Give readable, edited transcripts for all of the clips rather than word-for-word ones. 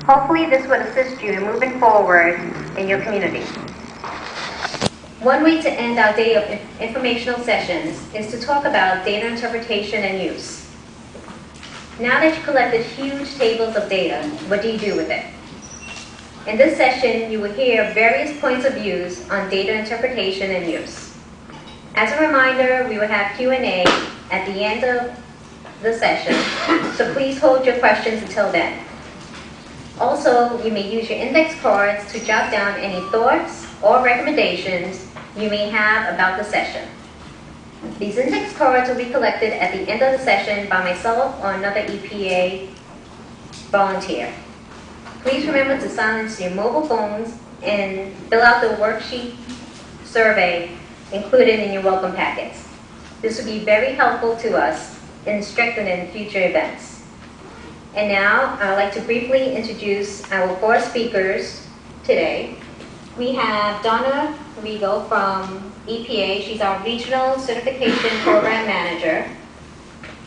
Hopefully this would assist you in moving forward in your community. One way to end our day of informational sessions is to talk about data interpretation and use. Now that you've collected huge tables of data, what do you do with it? In this session, you will hear various points of views on data interpretation and use. As a reminder, we will have Q&A at the end of the session, so please hold your questions until then. Also, you may use your index cards to jot down any thoughts or recommendations you may have about the session. These index cards will be collected at the end of the session by myself or another EPA volunteer. Please remember to silence your mobile phones and fill out the worksheet survey included in your welcome packets. This will be very helpful to us in strengthening future events. And now, I'd like to briefly introduce our four speakers today. We have Donna Regal from EPA. She's our Regional Certification Program Manager.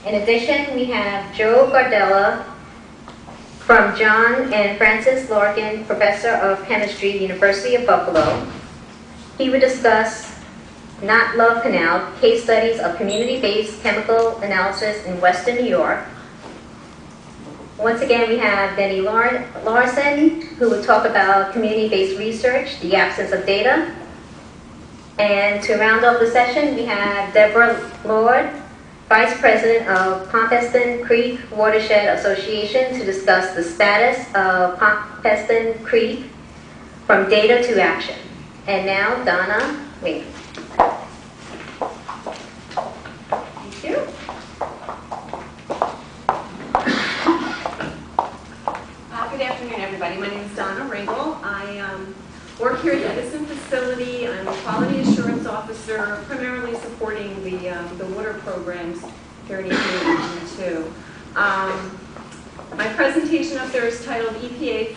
In addition, we have Joe Gardella from John and Francis Larkin, Professor of Chemistry, University of Buffalo. He will discuss Not Love Canal, case studies of community-based chemical analysis in Western New York. Once again, we have Benny Larson, who will talk about community-based research, the absence of data. And to round off the session, we have Deborah Lord, Vice President of Pompeston Creek Watershed Association, to discuss the status of Pompeston Creek from data to action. And now, Donna Regal. Thank you. Good afternoon, everybody. My name is Donna Regal. I work here at the Edison facility. I'm a quality assurance officer, primarily supporting the water programs here in EPA Region 2. My presentation up there is titled EPA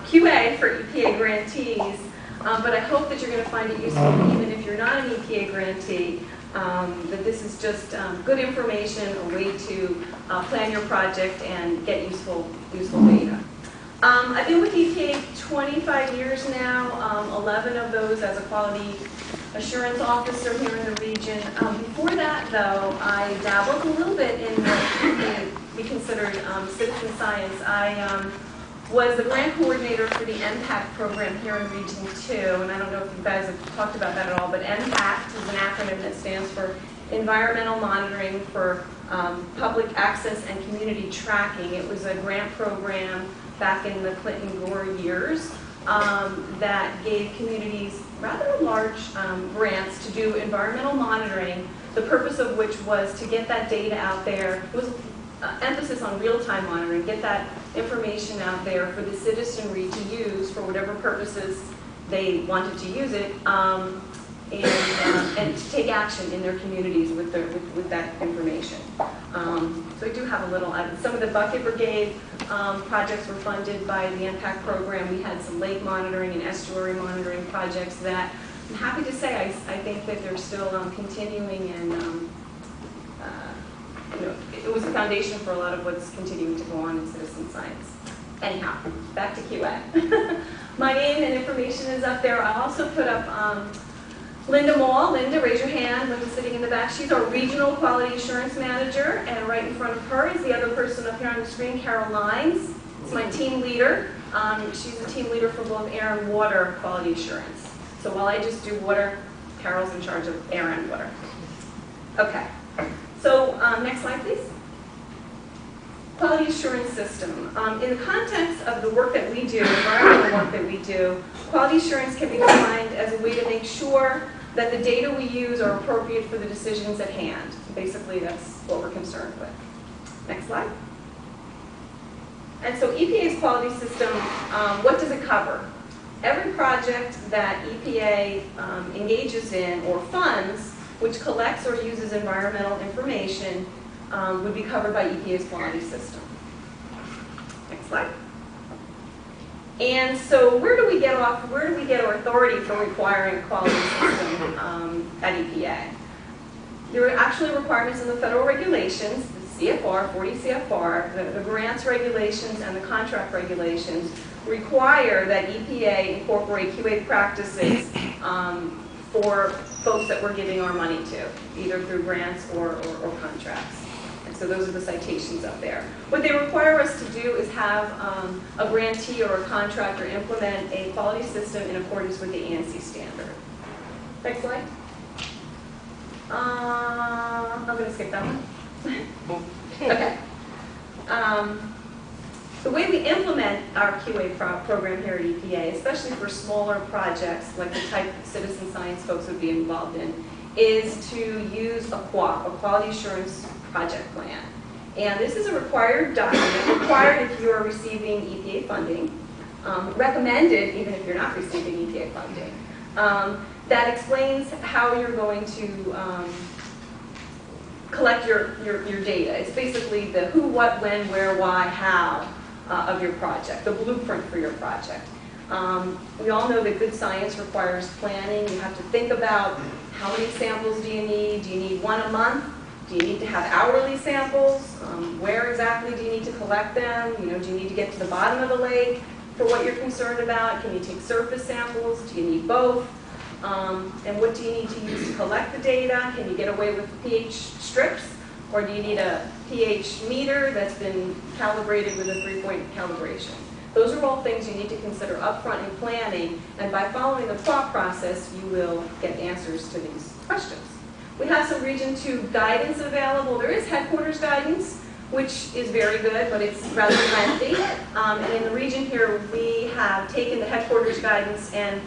QA for EPA grantees, but I hope that you're going to find it useful even if you're not an EPA grantee. That this is just good information, a way to plan your project and get useful data. I've been with EPA 25 years now, 11 of those as a quality assurance officer here in the region. Before that, though, I dabbled a little bit in what we considered citizen science. I was the grant coordinator for the MPACT program here in Region 2, and I don't know if you guys have talked about that at all, but MPACT is an acronym that stands for Environmental Monitoring for Public Access and Community Tracking. It was a grant program back in the Clinton-Gore years that gave communities rather large grants to do environmental monitoring, the purpose of which was to get that data out there. It was emphasis on real-time monitoring, get that information out there for the citizenry to use for whatever purposes they wanted to use it, and to take action in their communities with that information. So I do have a little, some of the Bucket Brigade projects were funded by the MPACT program. We had some lake monitoring and estuary monitoring projects that I'm happy to say I think that they're still continuing, and it was a foundation for a lot of what's continuing to go on in citizen science. Anyhow, back to QA. My name and information is up there. I also put up Linda Mall. Linda, raise your hand. Linda's sitting in the back. She's our Regional Quality Assurance Manager, and right in front of her is the other person up here on the screen, Carol Lines. It's my team leader. She's the team leader for both air and water quality assurance. So while I just do water, Carol's in charge of air and water. Okay. So next slide, please. Quality assurance system. In the context of the work that we do, environmental work that we do, quality assurance can be defined as a way to make sure that the data we use are appropriate for the decisions at hand. Basically, that's what we're concerned with. Next slide. And so EPA's quality system, what does it cover? Every project that EPA engages in or funds, which collects or uses environmental information, would be covered by EPA's quality system. Next slide. And so where do we get our authority for requiring a quality system at EPA? There are actually requirements in the federal regulations. CFR, 40 CFR, the grants regulations and the contract regulations require that EPA incorporate QA practices for folks that we're giving our money to, either through grants or contracts. And so those are the citations up there. What they require us to do is have a grantee or a contractor implement a quality system in accordance with the ANSI standard. Next slide. I'm going to skip that one. Okay. The way we implement our QA program here at EPA, especially for smaller projects like the type citizen science folks would be involved in, is to use a QAP, a Quality Assurance Project Plan. And this is a required document, required if you are receiving EPA funding, recommended even if you're not receiving EPA funding, that explains how you're going to collect your data. It's basically the who, what, when, where, why, how of your project, the blueprint for your project. We all know that good science requires planning. You have to think about how many samples do you need? Do you need one a month? Do you need to have hourly samples? Where exactly do you need to collect them? You know, do you need to get to the bottom of the lake for what you're concerned about? Can you take surface samples? Do you need both? And what do you need to use to collect the data? Can you get away with pH strips? Or do you need a pH meter that's been calibrated with a 3-point calibration? Those are all things you need to consider upfront in planning, and by following the QAP process, you will get answers to these questions. We have some Region 2 guidance available. There is headquarters guidance, which is very good, but it's rather lengthy. And in the region here, we have taken the headquarters guidance and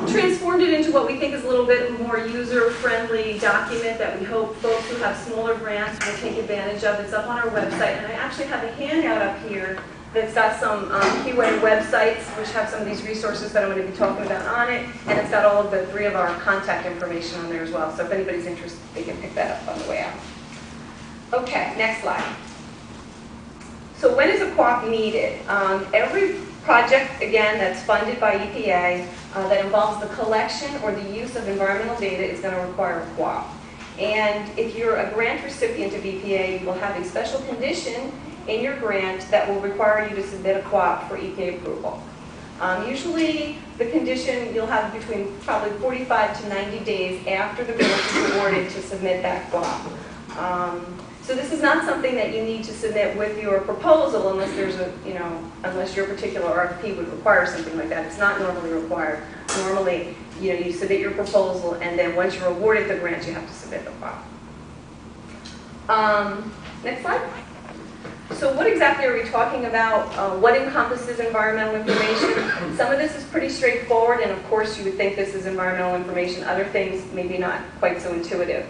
transformed it into what we think is a little bit more user-friendly document that we hope folks who have smaller grants will take advantage of. It's up on our website, and I actually have a handout up here that's got some QA websites, which have some of these resources that I'm going to be talking about on it, and it's got all of the 3 of our contact information on there as well, so if anybody's interested, they can pick that up on the way out. Okay, next slide. So when is a QAP needed? Every project, again, that's funded by EPA that involves the collection or the use of environmental data is going to require a QAP. And if you're a grant recipient of EPA, you will have a special condition in your grant that will require you to submit a QAP for EPA approval. Usually, the condition you'll have between probably 45 to 90 days after the grant is awarded to submit that QAP. So this is not something that you need to submit with your proposal unless there's a, unless your particular RFP would require something like that. It's not normally required. Normally, you submit your proposal, and then once you're awarded the grant, you have to submit the QAP. Next slide. So what exactly are we talking about? What encompasses environmental information? Some of this is pretty straightforward, and of course you would think this is environmental information. Other things maybe not quite so intuitive.